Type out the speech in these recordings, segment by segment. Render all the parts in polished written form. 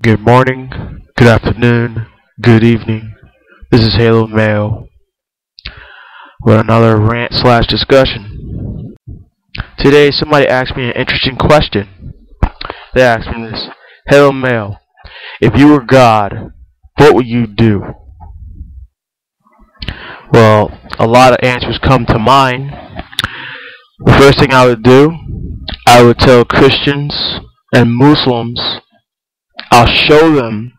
Good morning, good afternoon, good evening. This is Halo Mail with another rant slash discussion. Today somebody asked me an interesting question. They asked me this: Halo Mail, if you were God, what would you do? Well, a lot of answers come to mind. The first thing I would do, I would tell Christians and Muslims, I'll show them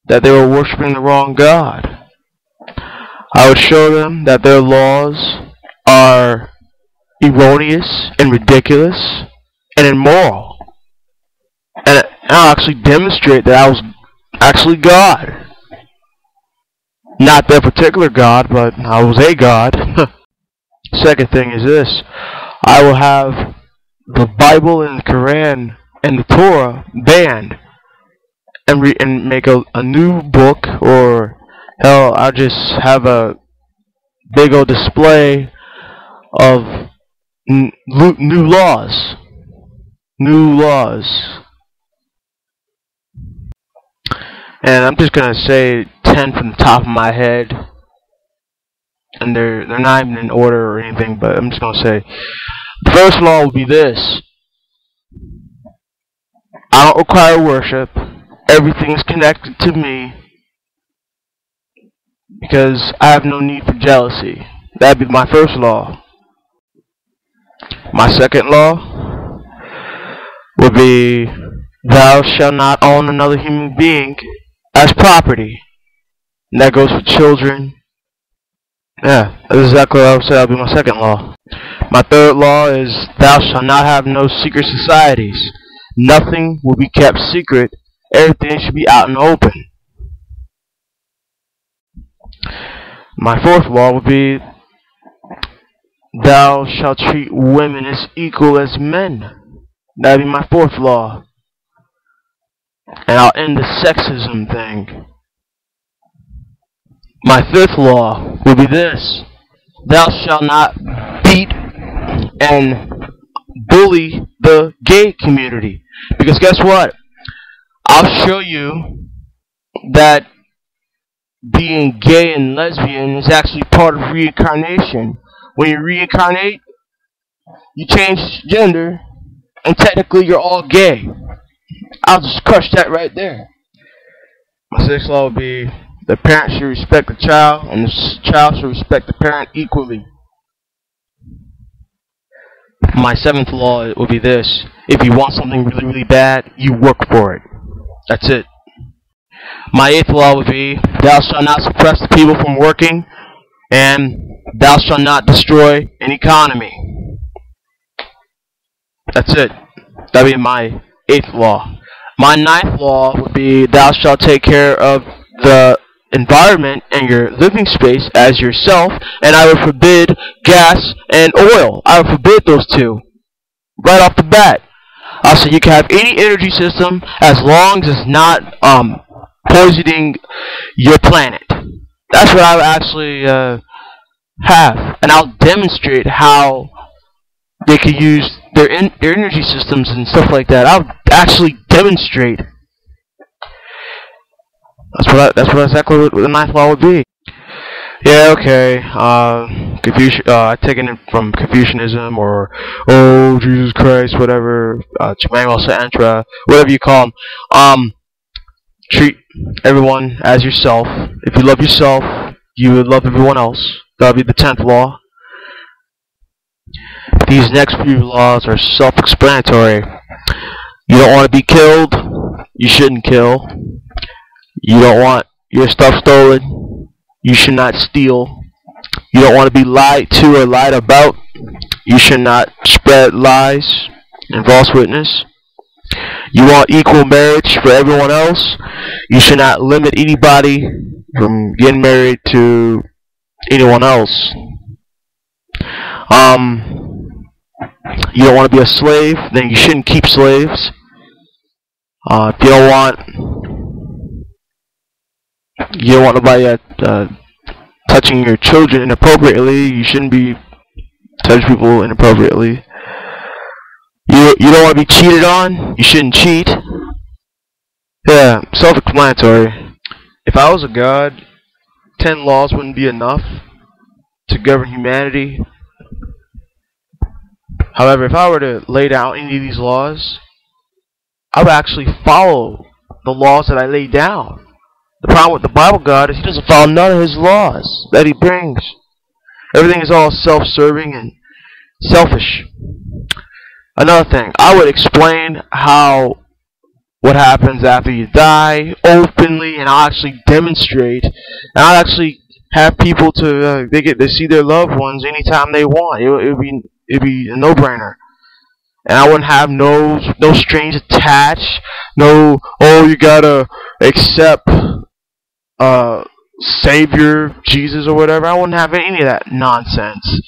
that they were worshiping the wrong God. I would show them that their laws are erroneous and ridiculous and immoral. And I'll actually demonstrate that I was actually God. Not their particular God, but I was a God. Second thing is this: I will have the Bible and the Quran and the Torah banned and make a new book, or hell, I'll just have a big old display of new laws. New laws. And I'm just gonna say 10 from the top of my head, and they're not even in order or anything, but I'm just gonna say the first law will be this: I don't require worship. Everything is connected to me because I have no need for jealousy. That'd be my first law. My second law would be, thou shalt not own another human being as property. And that goes for children. Yeah, that's exactly what I would say. That'll be my second law. My third law is, thou shalt not have no secret societies. Nothing will be kept secret. Everything should be out in the open. My fourth law would be, thou shalt treat women as equal as men. That'd be my fourth law. And I'll end the sexism thing. My fifth law would be this: thou shalt not beat and bully the gay community. Because guess what? I'll show you that being gay and lesbian is actually part of reincarnation. When you reincarnate, you change gender, and technically you're all gay. I'll just crush that right there. My sixth law would be, the parent should respect the child, and the child should respect the parent equally. My seventh law would be this: if you want something really, really bad, you work for it. That's it. My eighth law would be, thou shalt not suppress the people from working, and thou shalt not destroy an economy. That's it. That'd be my eighth law. My ninth law would be, thou shalt take care of the environment and your living space as yourself, and I would forbid gas and oil. I would forbid those two right off the bat. I'll say you can have any energy system as long as it's not poisoning your planet. That's what I would actually have, and I'll demonstrate how they could use their energy systems and stuff like that. I'll actually demonstrate. That's exactly what the ninth law would be. Yeah, okay. I taken it from Confucianism, or Jesus Christ, whatever. Chimango Santra, whatever you call them. Treat everyone as yourself. If you love yourself, you would love everyone else. That'll be the 10th law. These next few laws are self-explanatory. You don't want to be killed. You shouldn't kill. You don't want your stuff stolen. You should not steal. You don't want to be lied to or lied about. You should not spread lies and false witness. You want equal marriage for everyone else. You should not limit anybody from getting married to anyone else. You don't want to be a slave, then you shouldn't keep slaves. If you don't want nobody touching your children inappropriately, you shouldn't be touching people inappropriately. You don't want to be cheated on, you shouldn't cheat. self-explanatory. If I was a god, 10 laws wouldn't be enough to govern humanity. However, if I were to lay down any of these laws, I would actually follow the laws that I lay down. The problem with the Bible God is he doesn't follow none of his laws that he brings. Everything is all self-serving and selfish. Another thing, I would explain what happens after you die openly, and I'll actually demonstrate, and I'll actually have people they get to see their loved ones anytime they want. It'd be a no-brainer. And I wouldn't have no strings attached. No, oh, you gotta accept Savior Jesus or whatever. I wouldn't have any of that nonsense.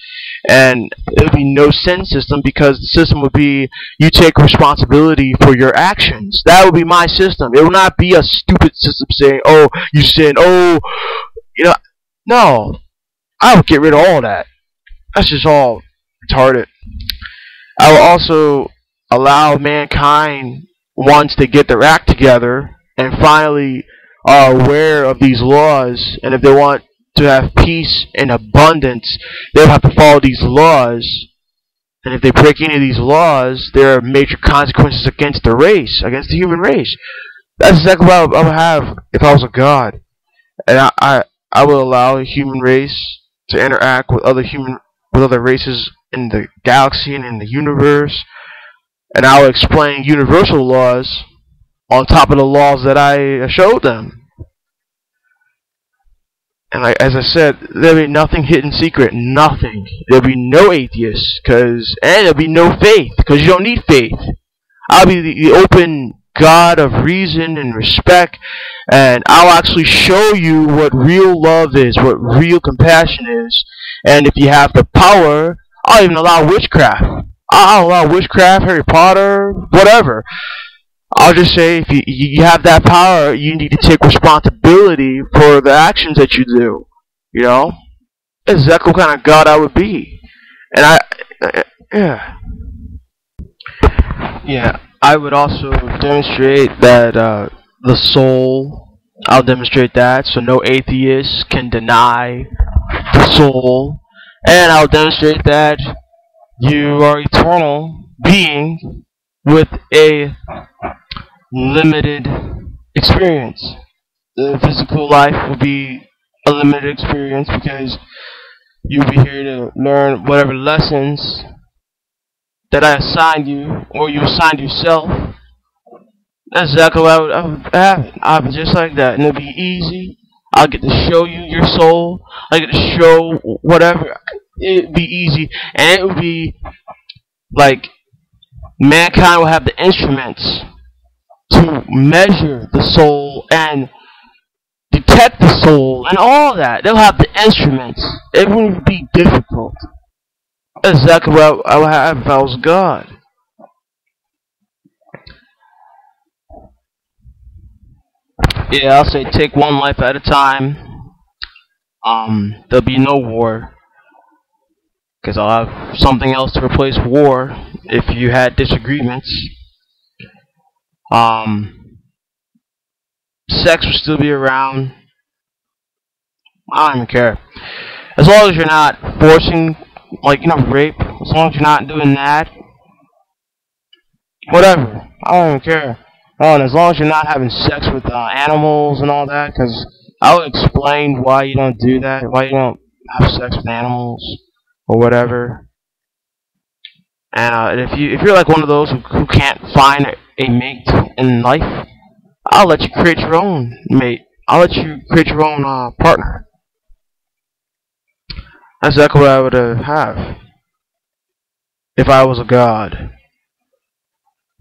And it would be no sin system, because the system would be you take responsibility for your actions. That would be my system. It would not be a stupid system saying, oh, you sin, oh, no. I would get rid of all that. That's just all retarded. I will also allow mankind, once they get their act together and finally are aware of these laws, and if they want to have peace and abundance, they'll have to follow these laws. And if they break any of these laws, there are major consequences against the race, against the human race. That's exactly what I would have if I was a god. And I will allow the human race to interact with other races in the galaxy and in the universe, and I will explain universal laws on top of the laws that I showed them. And as I said, there'll be nothing hidden secret, nothing. There'll be no atheists, and there'll be no faith, because you don't need faith. I'll be the open God of reason and respect, and I'll actually show you what real love is, what real compassion is. And if you have the power, I'll even allow witchcraft. I'll allow witchcraft, Harry Potter, whatever. I'll just say, if you have that power, you need to take responsibility for the actions that you do. That's exactly what kind of God I would be. And yeah, I would also demonstrate that the soul, I'll demonstrate that, so no atheist can deny the soul. And I'll demonstrate that you are eternal being with a limited experience. The physical life will be a limited experience, because you'll be here to learn whatever lessons that I assigned you, or you assigned yourself. That's exactly what I would have it. I would just like that, and it'll be easy. I'll get to show you your soul. I get to show whatever. It'd be easy, and it would be like mankind will have the instruments to measure the soul and detect the soul and all that. They'll have the instruments. It wouldn't be difficult. That's exactly what I would have if I was God. Yeah, I'll say take one life at a time. There'll be no war, because I'll have something else to replace war if you had disagreements. Sex will still be around. I don't even care. As long as you're not forcing, rape. As long as you're not doing that. Whatever. I don't even care. Oh, and as long as you're not having sex with animals and all that, because I'll explain why you don't do that, why you don't have sex with animals or whatever. And if you're like one of those who can't find a mate in life, I'll let you create your own mate. I'll let you create your own partner. That's exactly what I would have if I was a god.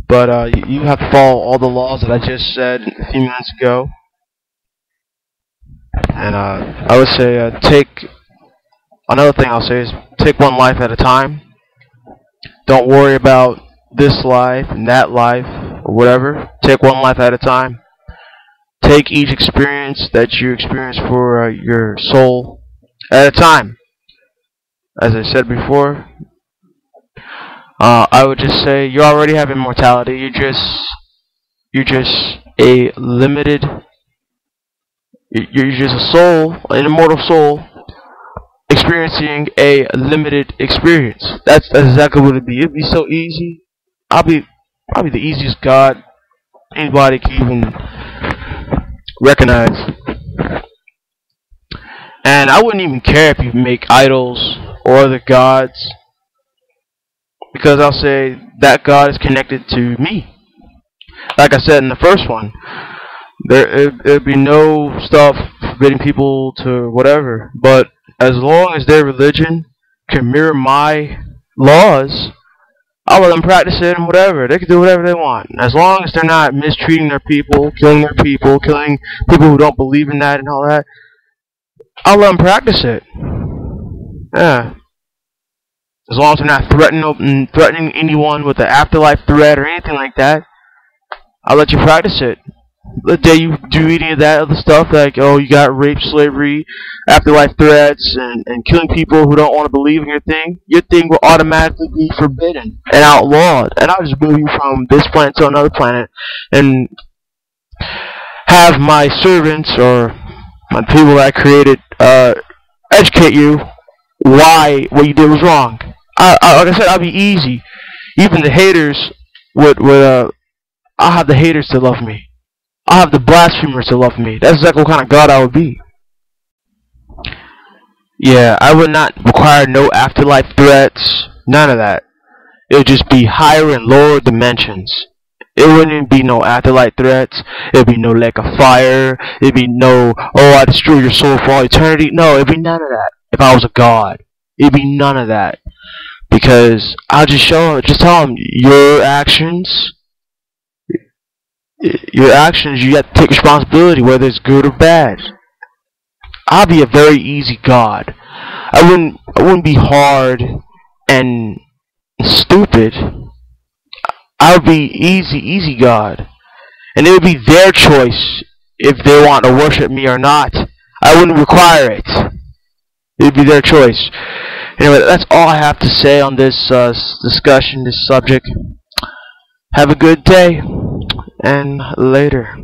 But you have to follow all the laws that I just said a few minutes ago. And I would say another thing I'll say is take one life at a time. Don't worry about this life and that life or whatever. Take one life at a time. Take each experience that you experience for your soul at a time. As I said before, I would just say you already have immortality. You're just a limited. You're just a soul, an immortal soul, experiencing a limited experience. That's exactly what it'd be. It'd be so easy. I'll be probably the easiest God anybody can even recognize. And I wouldn't even care if you make idols or other gods, because I'll say that God is connected to me. Like I said in the first one, there'd be no stuff forbidding people to whatever, but as long as their religion can mirror my laws, I'll let them practice it and whatever. They can do whatever they want. As long as they're not mistreating their people, killing people who don't believe in that and all that, I'll let them practice it. Yeah. As long as they're not threatening anyone with an afterlife threat or anything like that, I'll let you practice it. The day you do any of that other stuff, like, oh, you got rape, slavery, afterlife threats, and killing people who don't want to believe in your thing will automatically be forbidden and outlawed. And I'll just move you from this planet to another planet and have my servants or my people that I created educate you why what you did was wrong. Like I said, I'll be easy. Even the haters I'll have the haters to love me. I'll have the blasphemers to love me. That's exactly what kind of God I would be. Yeah, I would not require no afterlife threats. None of that. It would just be higher and lower dimensions. It wouldn't be no afterlife threats. It'd be no lake of fire. It'd be no, oh, I destroy your soul for all eternity. No, it'd be none of that. If I was a God, it'd be none of that. Because I'll just tell them, your actions, you have to take responsibility, whether it's good or bad. I'll be a very easy God. I wouldn't be hard and stupid. I would be easy God. And it would be their choice if they want to worship me or not. I wouldn't require it. It would be their choice. Anyway, that's all I have to say on this discussion, this subject. Have a good day, and later.